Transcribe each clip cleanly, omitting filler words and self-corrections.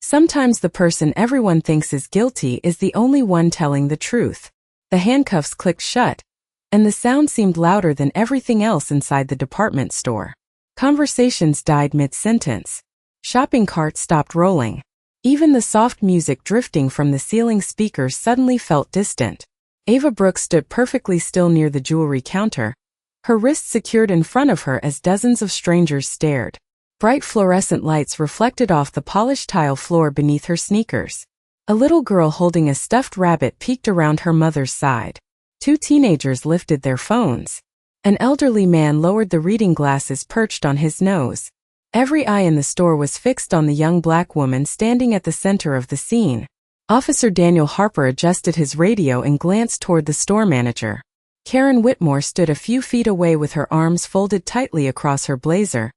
Sometimes the person everyone thinks is guilty is the only one telling the truth. The handcuffs clicked shut, and the sound seemed louder than everything else inside the department store. Conversations died mid-sentence. Shopping carts stopped rolling. Even the soft music drifting from the ceiling speakers suddenly felt distant. Ava Brooks stood perfectly still near the jewelry counter, her wrists secured in front of her as dozens of strangers stared. Bright fluorescent lights reflected off the polished tile floor beneath her sneakers. A little girl holding a stuffed rabbit peeked around her mother's side. Two teenagers lifted their phones. An elderly man lowered the reading glasses perched on his nose. Every eye in the store was fixed on the young black woman standing at the center of the scene. Officer Daniel Harper adjusted his radio and glanced toward the store manager. Karen Whitmore stood a few feet away with her arms folded tightly across her blazer,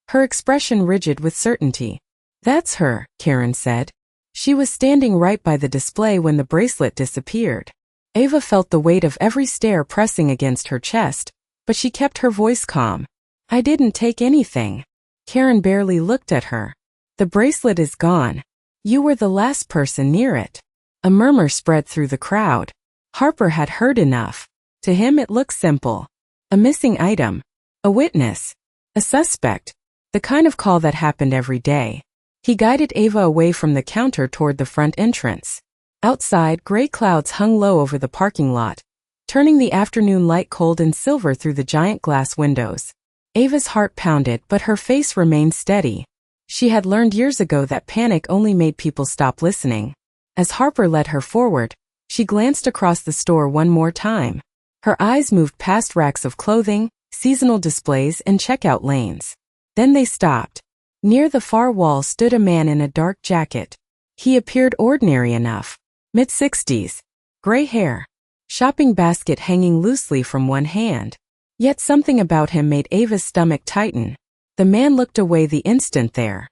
her expression rigid with certainty. "That's her," Karen said. She was standing right by the display when the bracelet disappeared. Ava felt the weight of every stare pressing against her chest, but she kept her voice calm. "I didn't take anything." Karen barely looked at her. "The bracelet is gone. You were the last person near it." A murmur spread through the crowd. Harper had heard enough. To him it looked simple. A missing item. A witness. A suspect. The kind of call that happened every day. He guided Ava away from the counter toward the front entrance. Outside, gray clouds hung low over the parking lot, turning the afternoon light cold and silver through the giant glass windows. Ava's heart pounded, but her face remained steady. She had learned years ago that panic only made people stop listening. As Harper led her forward, she glanced across the store one more time. Her eyes moved past racks of clothing, seasonal displays, and checkout lanes. Then they stopped. Near the far wall stood a man in a dark jacket. He appeared ordinary enough. Mid-60s. Gray hair. Shopping basket hanging loosely from one hand. Yet something about him made Ava's stomach tighten. The man looked away the instant their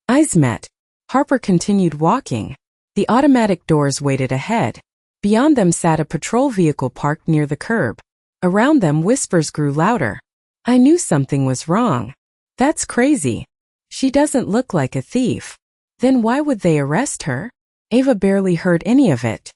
eyes met. Harper continued walking. The automatic doors waited ahead. Beyond them sat a patrol vehicle parked near the curb. Around them whispers grew louder. "I knew something was wrong. That's crazy. She doesn't look like a thief. Then why would they arrest her?" Ava barely heard any of it.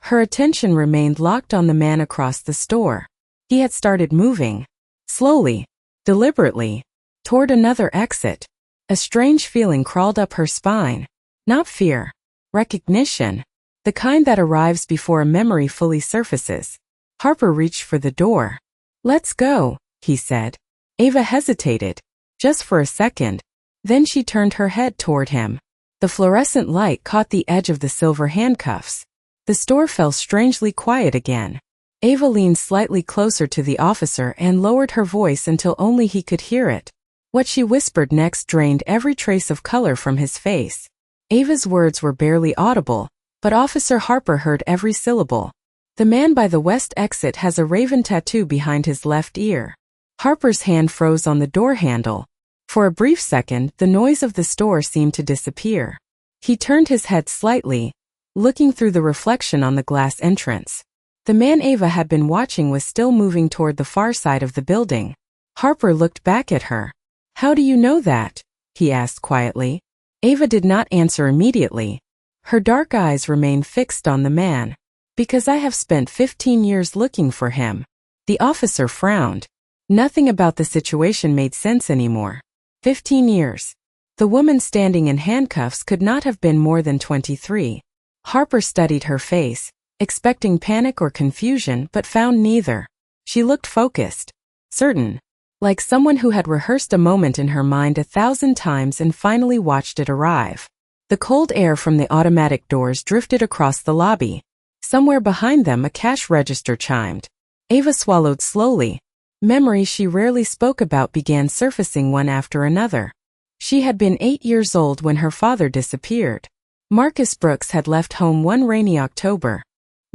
Her attention remained locked on the man across the store. He had started moving. Slowly, deliberately, toward another exit. A strange feeling crawled up her spine. Not fear. Recognition. The kind that arrives before a memory fully surfaces. Harper reached for the door. "Let's go," he said. Ava hesitated. Just for a second. Then she turned her head toward him. The fluorescent light caught the edge of the silver handcuffs. The store fell strangely quiet again. Ava leaned slightly closer to the officer and lowered her voice until only he could hear it. What she whispered next drained every trace of color from his face. Ava's words were barely audible, but Officer Harper heard every syllable. "The man by the west exit has a raven tattoo behind his left ear." Harper's hand froze on the door handle. For a brief second, the noise of the store seemed to disappear. He turned his head slightly, looking through the reflection on the glass entrance. The man Ava had been watching was still moving toward the far side of the building. Harper looked back at her. "How do you know that?" he asked quietly. Ava did not answer immediately. Her dark eyes remained fixed on the man. "Because I have spent 15 years looking for him." The officer frowned. Nothing about the situation made sense anymore. 15 years. The woman standing in handcuffs could not have been more than 23. Harper studied her face, expecting panic or confusion, but found neither. She looked focused, certain, like someone who had rehearsed a moment in her mind 1,000 times and finally watched it arrive. The cold air from the automatic doors drifted across the lobby. Somewhere behind them a cash register chimed. Ava swallowed slowly. Memories she rarely spoke about began surfacing one after another. She had been 8 years old when her father disappeared. Marcus Brooks had left home one rainy October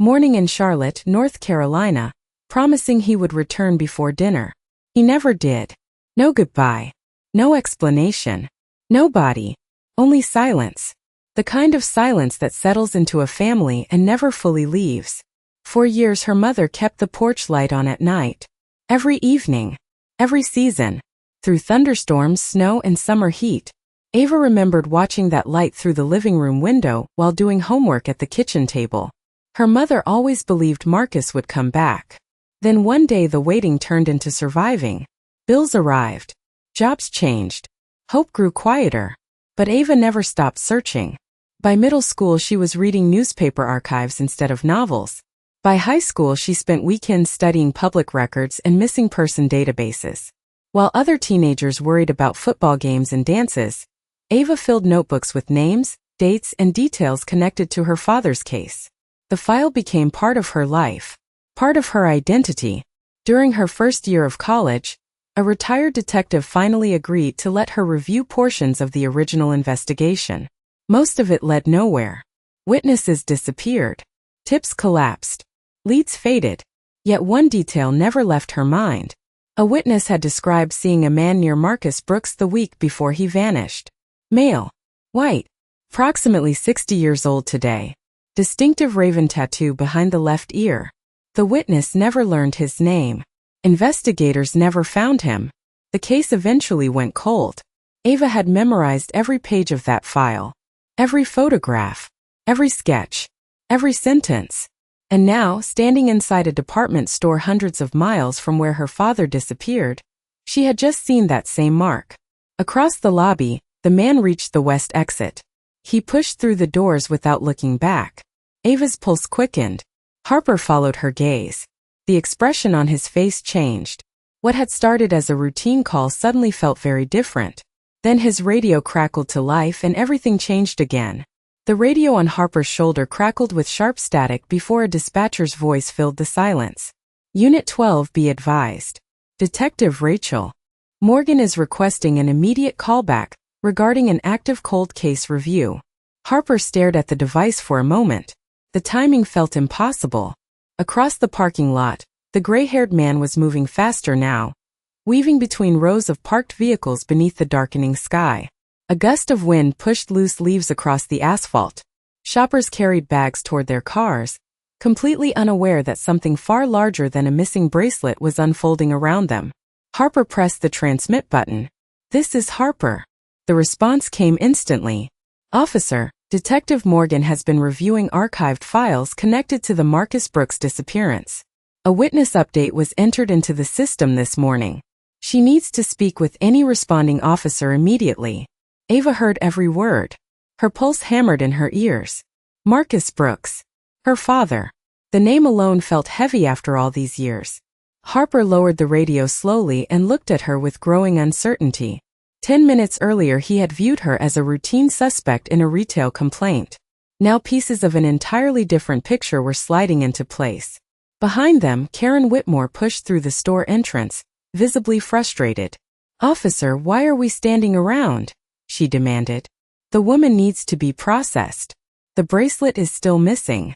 morning in Charlotte, North Carolina, promising he would return before dinner. He never did. No goodbye. No explanation. Nobody. Only silence. The kind of silence that settles into a family and never fully leaves. For years her mother kept the porch light on at night. Every evening. Every season. Through thunderstorms, snow, and summer heat. Ava remembered watching that light through the living room window while doing homework at the kitchen table. Her mother always believed Marcus would come back. Then one day the waiting turned into surviving. Bills arrived. Jobs changed. Hope grew quieter. But Ava never stopped searching. By middle school she was reading newspaper archives instead of novels. By high school she spent weekends studying public records and missing person databases. While other teenagers worried about football games and dances, Ava filled notebooks with names, dates, and details connected to her father's case. The file became part of her life, part of her identity. During her first year of college, a retired detective finally agreed to let her review portions of the original investigation. Most of it led nowhere. Witnesses disappeared. Tips collapsed. Leads faded. Yet one detail never left her mind. A witness had described seeing a man near Marcus Brooks the week before he vanished. Male. White. Approximately 60 years old today. Distinctive raven tattoo behind the left ear. The witness never learned his name. Investigators never found him. The case eventually went cold. Ava had memorized every page of that file. Every photograph. Every sketch. Every sentence. And now, standing inside a department store hundreds of miles from where her father disappeared, she had just seen that same mark. Across the lobby, the man reached the west exit. He pushed through the doors without looking back. Ava's pulse quickened. Harper followed her gaze. The expression on his face changed. What had started as a routine call suddenly felt very different. Then his radio crackled to life and everything changed again. The radio on Harper's shoulder crackled with sharp static before a dispatcher's voice filled the silence. Unit 12, be advised. Detective Rachel Morgan is requesting an immediate callback regarding an active cold case review. Harper stared at the device for a moment. The timing felt impossible. Across the parking lot, the gray-haired man was moving faster now, weaving between rows of parked vehicles beneath the darkening sky. A gust of wind pushed loose leaves across the asphalt. Shoppers carried bags toward their cars, completely unaware that something far larger than a missing bracelet was unfolding around them. Harper pressed the transmit button. "This is Harper." The response came instantly. "Officer, Detective Morgan has been reviewing archived files connected to the Marcus Brooks disappearance. A witness update was entered into the system this morning. She needs to speak with any responding officer immediately." Ava heard every word. Her pulse hammered in her ears. Marcus Brooks. Her father. The name alone felt heavy after all these years. Harper lowered the radio slowly and looked at her with growing uncertainty. 10 minutes earlier he had viewed her as a routine suspect in a retail complaint. Now pieces of an entirely different picture were sliding into place. Behind them, Karen Whitmore pushed through the store entrance, visibly frustrated. "Officer, why are we standing around?" she demanded. "The woman needs to be processed. The bracelet is still missing."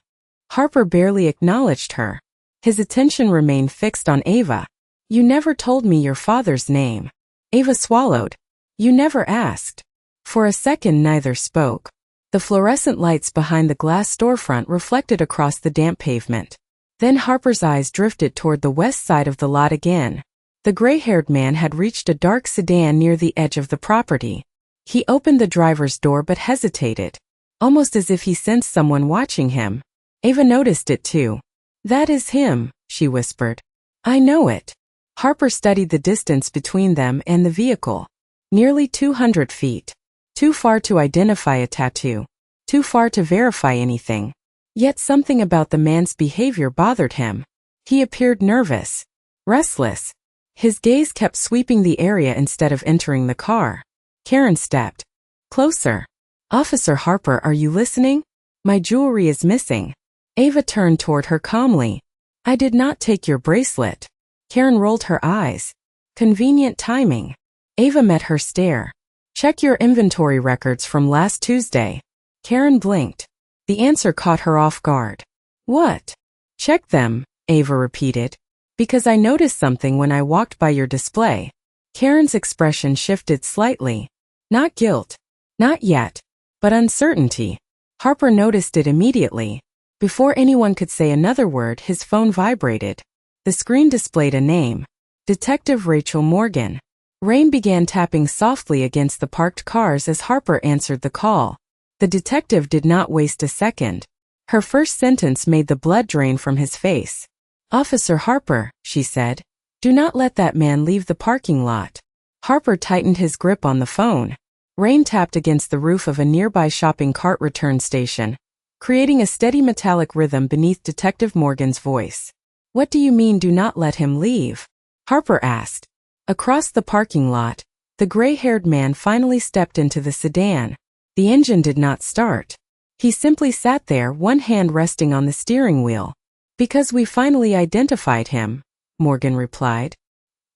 Harper barely acknowledged her. His attention remained fixed on Ava. "You never told me your father's name." Ava swallowed. "You never asked." For a second neither spoke. The fluorescent lights behind the glass storefront reflected across the damp pavement. Then Harper's eyes drifted toward the west side of the lot again. The gray-haired man had reached a dark sedan near the edge of the property. He opened the driver's door but hesitated, almost as if he sensed someone watching him. Ava noticed it too. "That is him," she whispered. "I know it." Harper studied the distance between them and the vehicle. Nearly 200 feet. Too far to identify a tattoo. Too far to verify anything. Yet something about the man's behavior bothered him. He appeared nervous, restless. His gaze kept sweeping the area instead of entering the car. Karen stepped closer. "Officer Harper, are you listening? My jewelry is missing." Ava turned toward her calmly. "I did not take your bracelet." Karen rolled her eyes. Convenient timing. Ava met her stare. "Check your inventory records from last Tuesday." Karen blinked. The answer caught her off guard. "What?" "Check them," Ava repeated. "Because I noticed something when I walked by your display." Karen's expression shifted slightly. Not guilt. Not yet. But uncertainty. Harper noticed it immediately. Before anyone could say another word, his phone vibrated. The screen displayed a name. Detective Rachel Morgan. Rain began tapping softly against the parked cars as Harper answered the call. The detective did not waste a second. Her first sentence made the blood drain from his face. "Officer Harper," she said, "do not let that man leave the parking lot." Harper tightened his grip on the phone. Rain tapped against the roof of a nearby shopping cart return station, creating a steady metallic rhythm beneath Detective Morgan's voice. "What do you mean, do not let him leave?" Harper asked. Across the parking lot, the gray-haired man finally stepped into the sedan. The engine did not start. He simply sat there, one hand resting on the steering wheel. "Because we finally identified him," Morgan replied.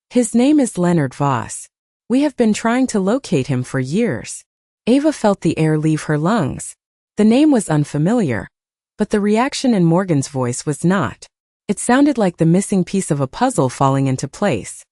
"His name is Leonard Voss. We have been trying to locate him for years." Ava felt the air leave her lungs. The name was unfamiliar, but the reaction in Morgan's voice was not. It sounded like the missing piece of a puzzle falling into place.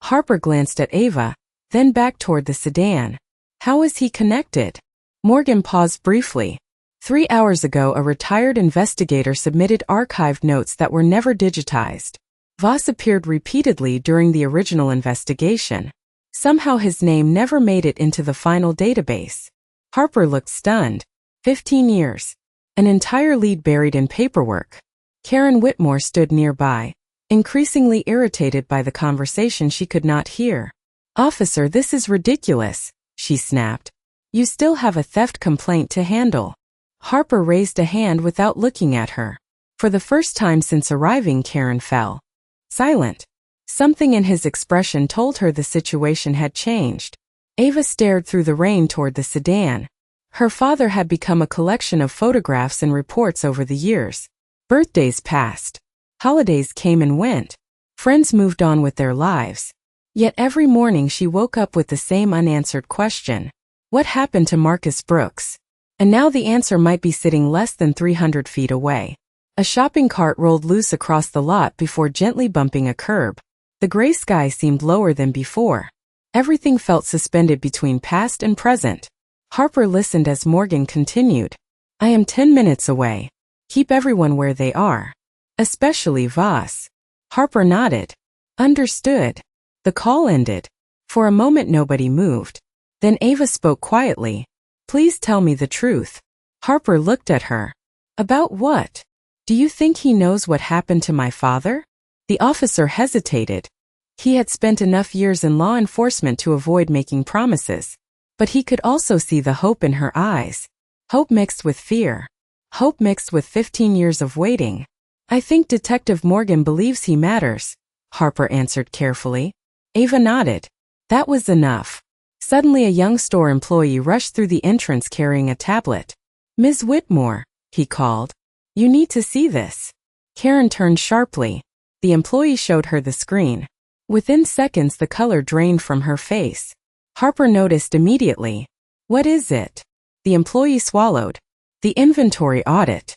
Harper glanced at Ava, then back toward the sedan. "How is he connected?" Morgan paused briefly. 3 hours ago, a retired investigator submitted archived notes that were never digitized. Voss appeared repeatedly during the original investigation. Somehow his name never made it into the final database. Harper looked stunned. 15 years. An entire lead buried in paperwork. Karen Whitmore stood nearby, increasingly irritated by the conversation she could not hear. "Officer, this is ridiculous," she snapped. "You still have a theft complaint to handle." Harper raised a hand without looking at her. For the first time since arriving, Karen fell silent. Something in his expression told her the situation had changed. Ava stared through the rain toward the sedan. Her father had become a collection of photographs and reports over the years. Birthdays passed. Holidays came and went. Friends moved on with their lives. Yet every morning she woke up with the same unanswered question. What happened to Marcus Brooks? And now the answer might be sitting less than 300 feet away. A shopping cart rolled loose across the lot before gently bumping a curb. The gray sky seemed lower than before. Everything felt suspended between past and present. Harper listened as Morgan continued. "I am 10 minutes away. Keep everyone where they are. Especially Voss." Harper nodded. "Understood." The call ended. For a moment nobody moved. Then Ava spoke quietly. "Please tell me the truth." Harper looked at her. "About what? Do you think he knows what happened to my father?" The officer hesitated. He had spent enough years in law enforcement to avoid making promises. But he could also see the hope in her eyes. Hope mixed with fear. Hope mixed with 15 years of waiting. "I think Detective Morgan believes he matters," Harper answered carefully. Ava nodded. That was enough. Suddenly a young store employee rushed through the entrance carrying a tablet. "Ms. Whitmore," he called. "You need to see this." Karen turned sharply. The employee showed her the screen. Within seconds the color drained from her face. Harper noticed immediately. "What is it?" The employee swallowed. "The inventory audit."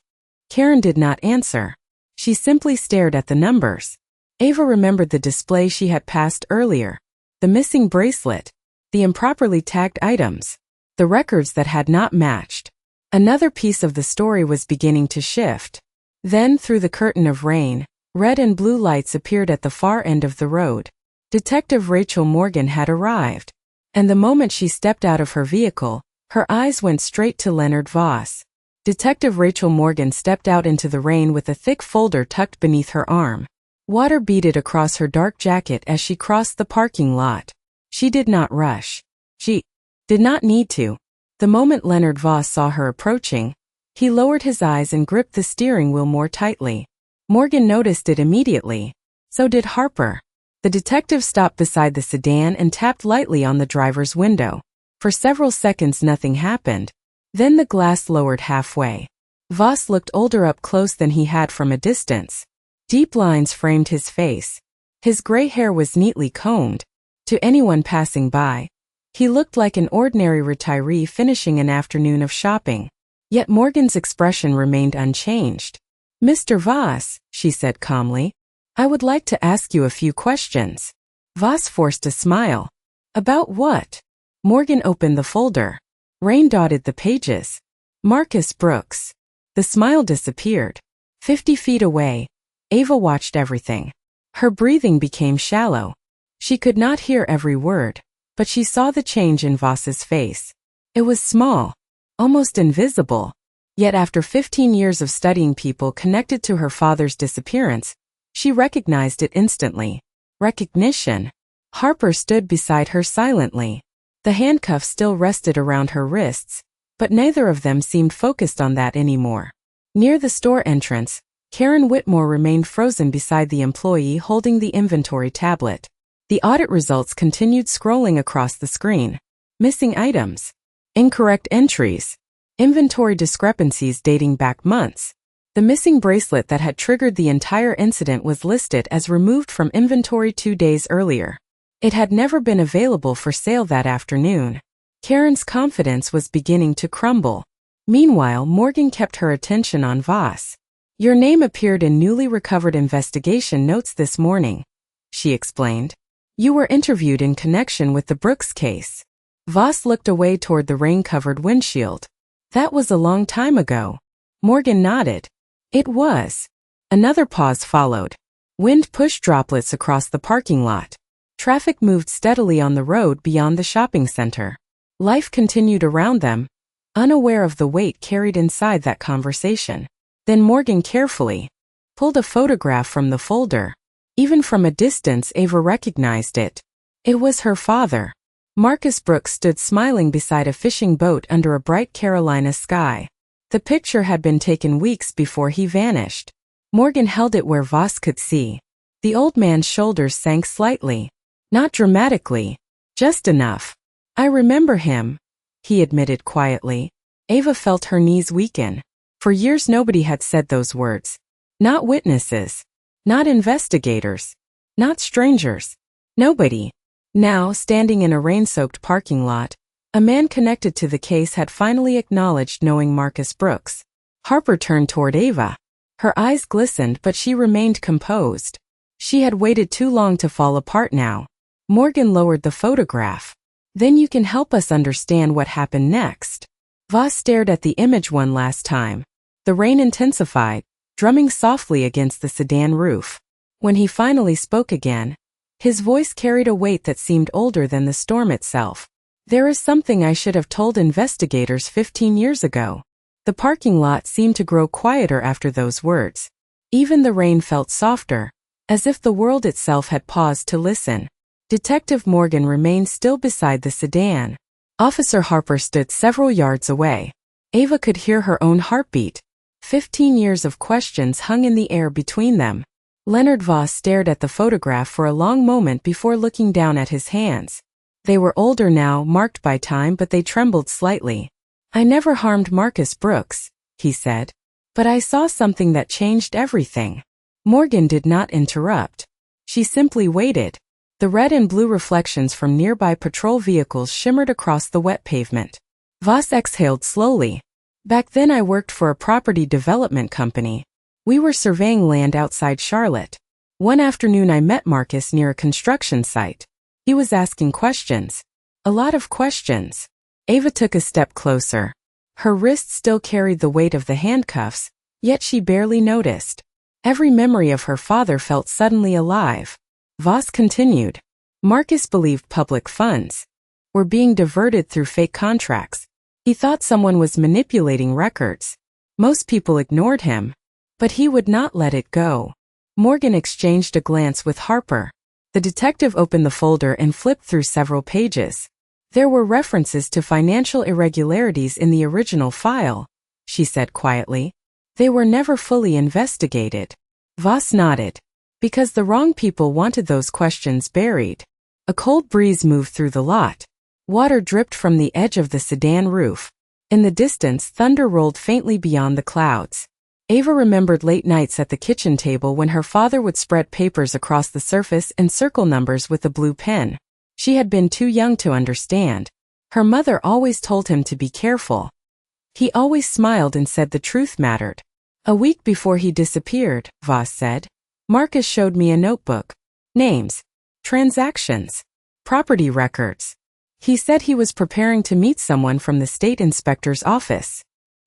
Karen did not answer. She simply stared at the numbers. Ava remembered the display she had passed earlier. The missing bracelet. The improperly tagged items. The records that had not matched. Another piece of the story was beginning to shift. Then, through the curtain of rain, red and blue lights appeared at the far end of the road. Detective Rachel Morgan had arrived. And the moment she stepped out of her vehicle, her eyes went straight to Leonard Voss. Detective Rachel Morgan stepped out into the rain with a thick folder tucked beneath her arm. Water beaded across her dark jacket as she crossed the parking lot. She did not rush. She did not need to. The moment Leonard Voss saw her approaching, he lowered his eyes and gripped the steering wheel more tightly. Morgan noticed it immediately. So did Harper. The detective stopped beside the sedan and tapped lightly on the driver's window. For several seconds nothing happened. Then the glass lowered halfway. Voss looked older up close than he had from a distance. Deep lines framed his face. His gray hair was neatly combed. To anyone passing by, he looked like an ordinary retiree finishing an afternoon of shopping. Yet Morgan's expression remained unchanged. "Mr. Voss," she said calmly, "I would like to ask you a few questions." Voss forced a smile. "About what?" Morgan opened the folder. Rain dotted the pages. "Marcus Brooks." The smile disappeared. 50 feet away, Ava watched everything. Her breathing became shallow. She could not hear every word, but she saw the change in Voss's face. It was small, almost invisible. Yet after 15 years of studying people connected to her father's disappearance, she recognized it instantly. Recognition. Harper stood beside her silently. The handcuffs still rested around her wrists, but neither of them seemed focused on that anymore. Near the store entrance, Karen Whitmore remained frozen beside the employee holding the inventory tablet. The audit results continued scrolling across the screen. Missing items. Incorrect entries. Inventory discrepancies dating back months. The missing bracelet that had triggered the entire incident was listed as removed from inventory 2 days earlier. It had never been available for sale that afternoon. Karen's confidence was beginning to crumble. Meanwhile, Morgan kept her attention on Voss. "Your name appeared in newly recovered investigation notes this morning," she explained. "You were interviewed in connection with the Brooks case." Voss looked away toward the rain-covered windshield. "That was a long time ago." Morgan nodded. "It was." Another pause followed. Wind pushed droplets across the parking lot. Traffic moved steadily on the road beyond the shopping center. Life continued around them, unaware of the weight carried inside that conversation. Then Morgan carefully pulled a photograph from the folder. Even from a distance, Ava recognized it. It was her father. Marcus Brooks stood smiling beside a fishing boat under a bright Carolina sky. The picture had been taken weeks before he vanished. Morgan held it where Voss could see. The old man's shoulders sank slightly. Not dramatically, just enough. "I remember him," he admitted quietly. Ava felt her knees weaken. For years nobody had said those words. Not witnesses. Not investigators. Not strangers. Nobody. Now, standing in a rain-soaked parking lot, a man connected to the case had finally acknowledged knowing Marcus Brooks. Harper turned toward Ava. Her eyes glistened, but she remained composed. She had waited too long to fall apart now. Morgan lowered the photograph. "Then you can help us understand what happened next." Voss stared at the image one last time. The rain intensified, drumming softly against the sedan roof. When he finally spoke again, his voice carried a weight that seemed older than the storm itself. "There is something I should have told investigators 15 years ago." The parking lot seemed to grow quieter after those words. Even the rain felt softer, as if the world itself had paused to listen. Detective Morgan remained still beside the sedan. Officer Harper stood several yards away. Ava could hear her own heartbeat. 15 years of questions hung in the air between them. Leonard Voss stared at the photograph for a long moment before looking down at his hands. They were older now, marked by time, but they trembled slightly. "I never harmed Marcus Brooks," he said. "But I saw something that changed everything." Morgan did not interrupt. She simply waited. The red and blue reflections from nearby patrol vehicles shimmered across the wet pavement. Voss exhaled slowly. "Back then I worked for a property development company. We were surveying land outside Charlotte. One afternoon I met Marcus near a construction site. He was asking questions. A lot of questions." Ava took a step closer. Her wrist still carried the weight of the handcuffs, yet she barely noticed. Every memory of her father felt suddenly alive. Voss continued. "Marcus believed public funds were being diverted through fake contracts. He thought someone was manipulating records. Most people ignored him, but he would not let it go." Morgan exchanged a glance with Harper. The detective opened the folder and flipped through several pages. "There were references to financial irregularities in the original file," she said quietly. "They were never fully investigated." Voss nodded. "Because the wrong people wanted those questions buried." A cold breeze moved through the lot. Water dripped from the edge of the sedan roof. In the distance, thunder rolled faintly beyond the clouds. Ava remembered late nights at the kitchen table when her father would spread papers across the surface and circle numbers with a blue pen. She had been too young to understand. Her mother always told him to be careful. He always smiled and said the truth mattered. "A week before he disappeared," Voss said, "Marcus showed me a notebook. Names, transactions, property records. He said he was preparing to meet someone from the state inspector's office."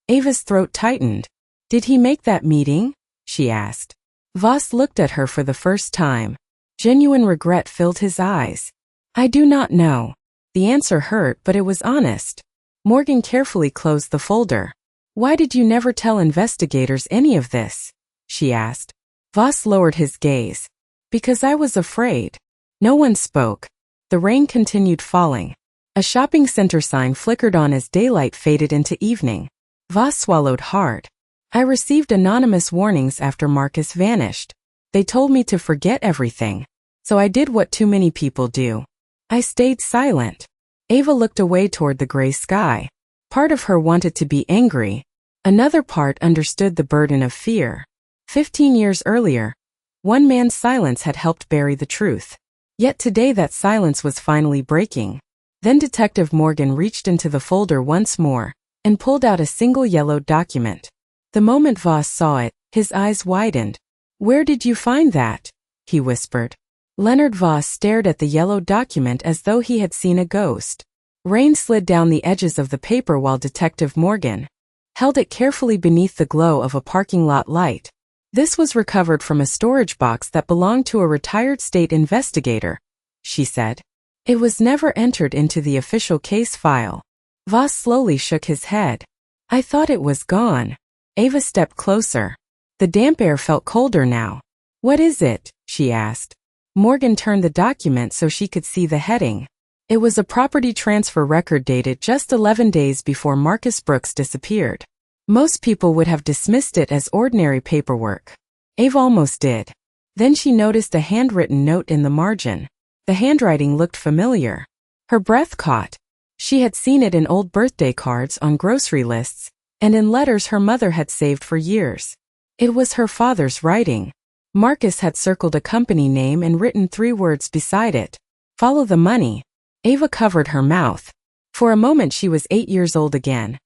Ava's throat tightened. "Did he make that meeting?" she asked. Voss looked at her for the first time. Genuine regret filled his eyes. "I do not know. The answer hurt, but it was honest. Morgan carefully closed the folder. Why did you never tell investigators any of this? She asked. Voss lowered his gaze. Because I was afraid. No one spoke. The rain continued falling. A shopping center sign flickered on as daylight faded into evening. Voss swallowed hard. I received anonymous warnings after Marcus vanished. They told me to forget everything. So I did what too many people do. I stayed silent. Ava looked away toward the gray sky. Part of her wanted to be angry. Another part understood the burden of fear. 15 years earlier, one man's silence had helped bury the truth. Yet today that silence was finally breaking. Then Detective Morgan reached into the folder once more and pulled out a single yellowed document. The moment Voss saw it, his eyes widened. Where did you find that? He whispered. Leonard Voss stared at the yellowed document as though he had seen a ghost. Rain slid down the edges of the paper while Detective Morgan held it carefully beneath the glow of a parking lot light. This was recovered from a storage box that belonged to a retired state investigator, she said. It was never entered into the official case file. Voss slowly shook his head. I thought it was gone. Ava stepped closer. The damp air felt colder now. What is it? She asked. Morgan turned the document so she could see the heading. It was a property transfer record dated just 11 days before Marcus Brooks disappeared. Most people would have dismissed it as ordinary paperwork. Ava almost did. Then she noticed a handwritten note in the margin. The handwriting looked familiar. Her breath caught. She had seen it in old birthday cards on grocery lists, and in letters her mother had saved for years. It was her father's writing. Marcus had circled a company name and written 3 words beside it. Follow the money. Ava covered her mouth. For a moment she was 8 years old again,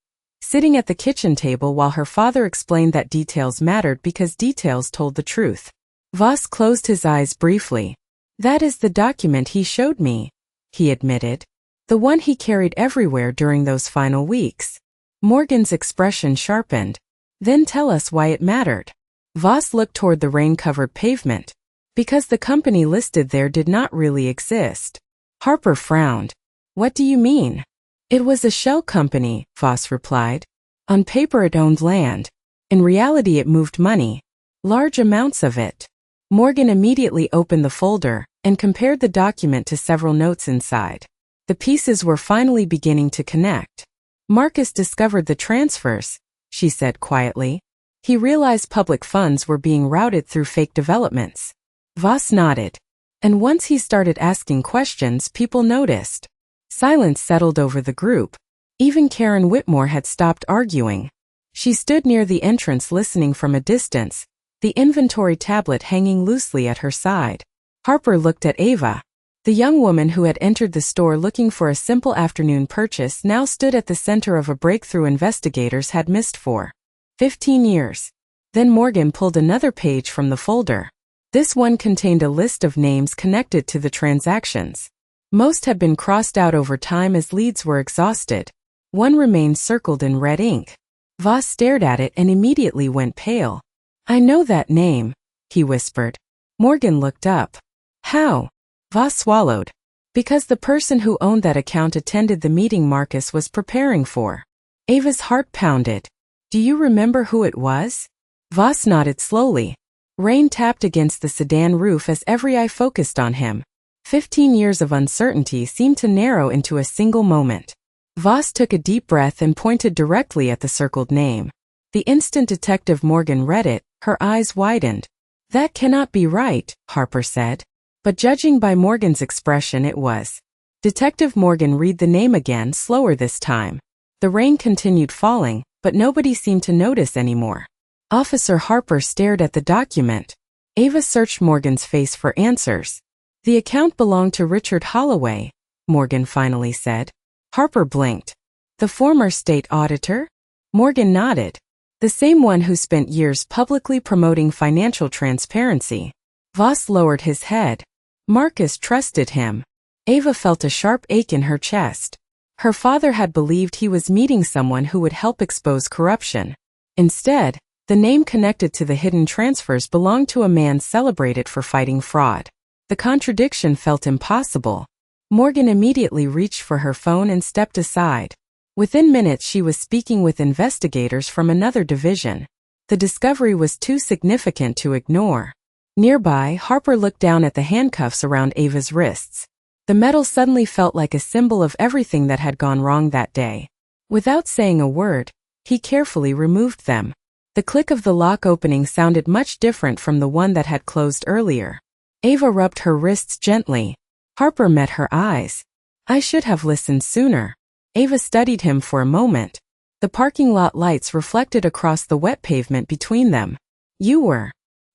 sitting at the kitchen table while her father explained that details mattered because details told the truth. Voss closed his eyes briefly. That is the document he showed me, he admitted. The one he carried everywhere during those final weeks. Morgan's expression sharpened. Then tell us why it mattered. Voss looked toward the rain-covered pavement. Because the company listed there did not really exist. Harper frowned. What do you mean? It was a shell company, Voss replied. On paper it owned land. In reality it moved money. Large amounts of it. Morgan immediately opened the folder and compared the document to several notes inside. The pieces were finally beginning to connect. Marcus discovered the transfers, she said quietly. He realized public funds were being routed through fake developments. Voss nodded. And once he started asking questions, people noticed. Silence settled over the group. Even Karen Whitmore had stopped arguing. She stood near the entrance listening from a distance, the inventory tablet hanging loosely at her side. Harper looked at Ava. The young woman who had entered the store looking for a simple afternoon purchase now stood at the center of a breakthrough investigators had missed for 15 years. Then Morgan pulled another page from the folder. This one contained a list of names connected to the transactions. Most had been crossed out over time as leads were exhausted. One remained circled in red ink. Voss stared at it and immediately went pale. I know that name, he whispered. Morgan looked up. How? Voss swallowed. Because the person who owned that account attended the meeting Marcus was preparing for. Ava's heart pounded. Do you remember who it was? Voss nodded slowly. Rain tapped against the sedan roof as every eye focused on him. 15 years of uncertainty seemed to narrow into a single moment. Voss took a deep breath and pointed directly at the circled name. The instant Detective Morgan read it, her eyes widened. That cannot be right, Harper said. But judging by Morgan's expression it was. Detective Morgan read the name again, slower this time. The rain continued falling, but nobody seemed to notice anymore. Officer Harper stared at the document. Ava searched Morgan's face for answers. The account belonged to Richard Holloway, Morgan finally said. Harper blinked. The former state auditor? Morgan nodded. The same one who spent years publicly promoting financial transparency. Voss lowered his head. Marcus trusted him. Ava felt a sharp ache in her chest. Her father had believed he was meeting someone who would help expose corruption. Instead, the name connected to the hidden transfers belonged to a man celebrated for fighting fraud. The contradiction felt impossible. Morgan immediately reached for her phone and stepped aside. Within minutes she was speaking with investigators from another division. The discovery was too significant to ignore. Nearby, Harper looked down at the handcuffs around Ava's wrists. The metal suddenly felt like a symbol of everything that had gone wrong that day. Without saying a word, he carefully removed them. The click of the lock opening sounded much different from the one that had closed earlier. Ava rubbed her wrists gently. Harper met her eyes. "I should have listened sooner." Ava studied him for a moment. The parking lot lights reflected across the wet pavement between them. "You were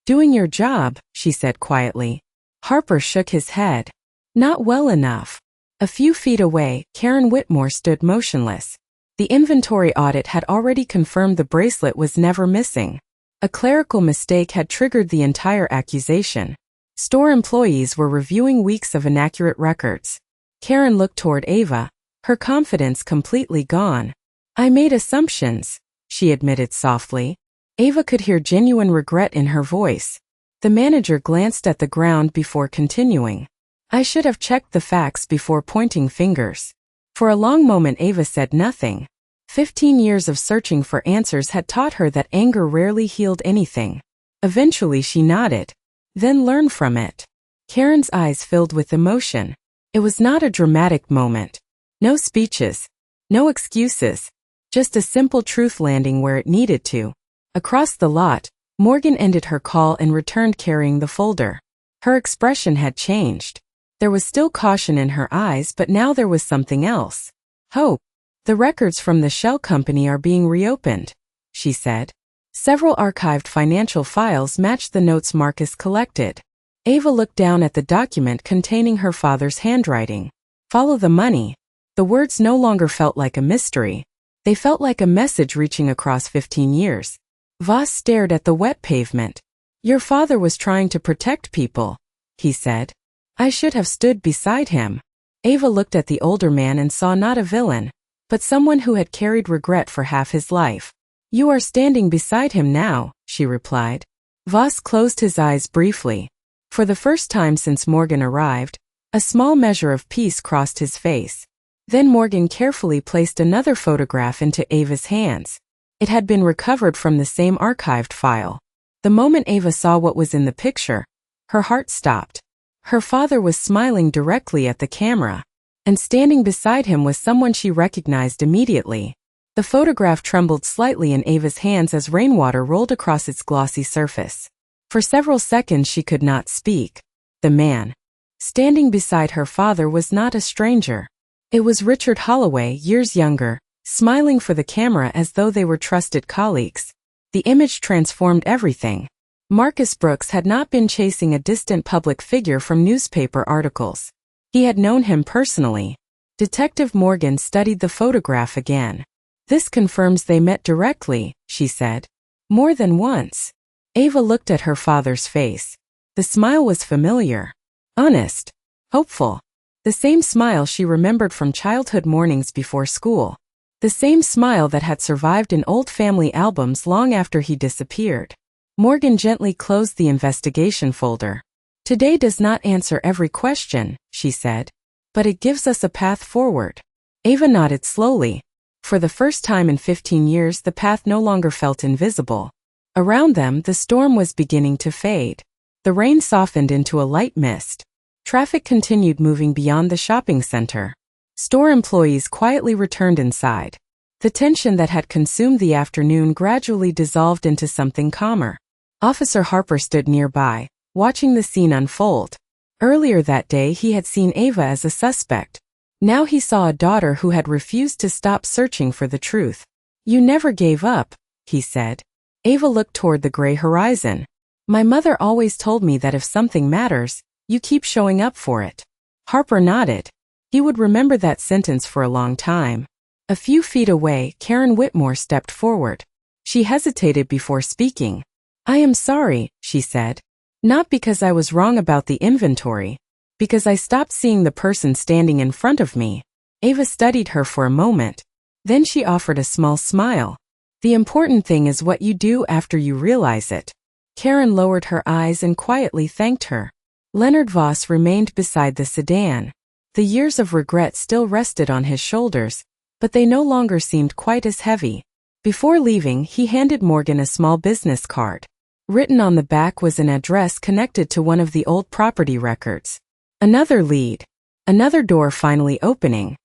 doing your job," she said quietly. Harper shook his head. "Not well enough." A few feet away, Karen Whitmore stood motionless. The inventory audit had already confirmed the bracelet was never missing. A clerical mistake had triggered the entire accusation. Store employees were reviewing weeks of inaccurate records. Karen looked toward Ava, her confidence completely gone. "I made assumptions," she admitted softly. Ava could hear genuine regret in her voice. The manager glanced at the ground before continuing. "I should have checked the facts before pointing fingers." For a long moment Ava said nothing. 15 years of searching for answers had taught her that anger rarely healed anything. Eventually she nodded. "Then learn from it." Karen's eyes filled with emotion. It was not a dramatic moment. No speeches. No excuses. Just a simple truth landing where it needed to. Across the lot, Morgan ended her call and returned carrying the folder. Her expression had changed. There was still caution in her eyes, but now there was something else. "Hope. The records from the shell company are being reopened," she said. Several archived financial files matched the notes Marcus collected. Ava looked down at the document containing her father's handwriting. "Follow the money." The words no longer felt like a mystery. They felt like a message reaching across 15 years. Voss stared at the wet pavement. "Your father was trying to protect people," he said. "I should have stood beside him." Ava looked at the older man and saw not a villain, but someone who had carried regret for half his life. "You are standing beside him now," she replied. Voss closed his eyes briefly. For the first time since Morgan arrived, a small measure of peace crossed his face. Then Morgan carefully placed another photograph into Ava's hands. It had been recovered from the same archived file. The moment Ava saw what was in the picture, her heart stopped. Her father was smiling directly at the camera, and standing beside him was someone she recognized immediately. The photograph trembled slightly in Ava's hands as rainwater rolled across its glossy surface. For several seconds she could not speak. The man standing beside her father was not a stranger. It was Richard Holloway, years younger, smiling for the camera as though they were trusted colleagues. The image transformed everything. Marcus Brooks had not been chasing a distant public figure from newspaper articles. He had known him personally. Detective Morgan studied the photograph again. "This confirms they met directly," she said. "More than once." Ava looked at her father's face. The smile was familiar. Honest. Hopeful. The same smile she remembered from childhood mornings before school. The same smile that had survived in old family albums long after he disappeared. Morgan gently closed the investigation folder. "Today does not answer every question," she said, "but it gives us a path forward." Ava nodded slowly. For the first time in 15 years the path no longer felt invisible. Around them the storm was beginning to fade. The rain softened into a light mist. Traffic continued moving beyond the shopping center. Store employees quietly returned inside. The tension that had consumed the afternoon gradually dissolved into something calmer. Officer Harper stood nearby, watching the scene unfold. Earlier that day he had seen Ava as a suspect. Now he saw a daughter who had refused to stop searching for the truth. "You never gave up," he said. Ava looked toward the gray horizon. "My mother always told me that if something matters, you keep showing up for it." Harper nodded. He would remember that sentence for a long time. A few feet away, Karen Whitmore stepped forward. She hesitated before speaking. "I am sorry," she said. "Not because I was wrong about the inventory. Because I stopped seeing the person standing in front of me." Ava studied her for a moment. Then she offered a small smile. "The important thing is what you do after you realize it." Karen lowered her eyes and quietly thanked her. Leonard Voss remained beside the sedan. The years of regret still rested on his shoulders, but they no longer seemed quite as heavy. Before leaving, he handed Morgan a small business card. Written on the back was an address connected to one of the old property records. Another lead. Another door finally opening.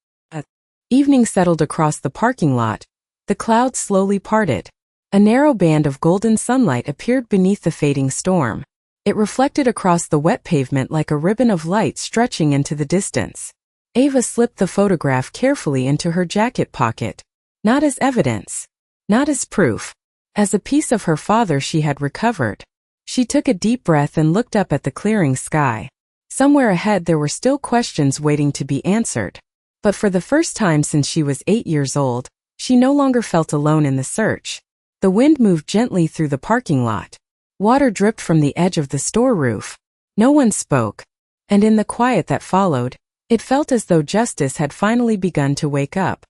Evening settled across the parking lot. The clouds slowly parted. A narrow band of golden sunlight appeared beneath the fading storm. It reflected across the wet pavement like a ribbon of light stretching into the distance. Ava slipped the photograph carefully into her jacket pocket. Not as evidence. Not as proof. As a piece of her father she had recovered. She took a deep breath and looked up at the clearing sky. Somewhere ahead there were still questions waiting to be answered. But for the first time since she was 8 years old, she no longer felt alone in the search. The wind moved gently through the parking lot. Water dripped from the edge of the store roof. No one spoke. And in the quiet that followed, it felt as though justice had finally begun to wake up.